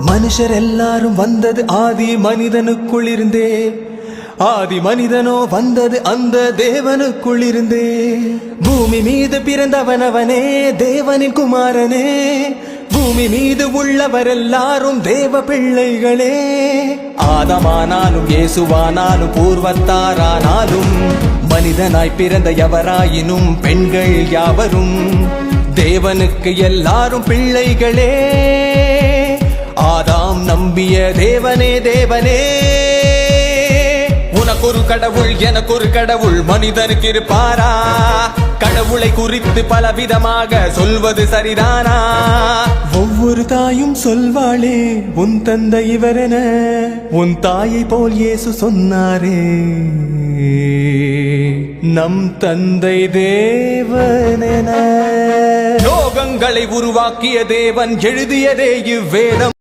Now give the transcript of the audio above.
மனுஷர் எல்லாரும் வந்தது ஆதி மனிதனுக்குள் இருந்தே, ஆதி மனிதனோ வந்தது அந்த தேவனுக்குள் இருந்தே. பூமி மீது பிறந்தவனவனே தேவனின் குமாரனே, பூமி மீது உள்ளவர் எல்லாரும் தேவ பிள்ளைகளே. ஆதமானாலும் இயேசுவானாலும் பூர்வத்தாரானாலும் மனிதனாய் பிறந்த எவராயினும் பெண்கள் யாவரும் தேவனுக்கு எல்லாரும் பிள்ளைகளே. ஆதாம் நம்பிய தேவனே தேவனே, உனக்கொரு கடவுள் எனக்கொரு கடவுள் மனிதனுக்கு இருப்பாரா? கடவுளை குறித்து பலவிதமாக சொல்வது சரிதானா? ஒவ்வொரு தாயும் சொல்வாளே உன் தந்தை இவரென, உன் தாயை போல் இயேசு சொன்னாரே. நம் தந்தை தேவனென லோகங்களை உருவாக்கிய தேவன் எழுதியதே இவ்வேதம்.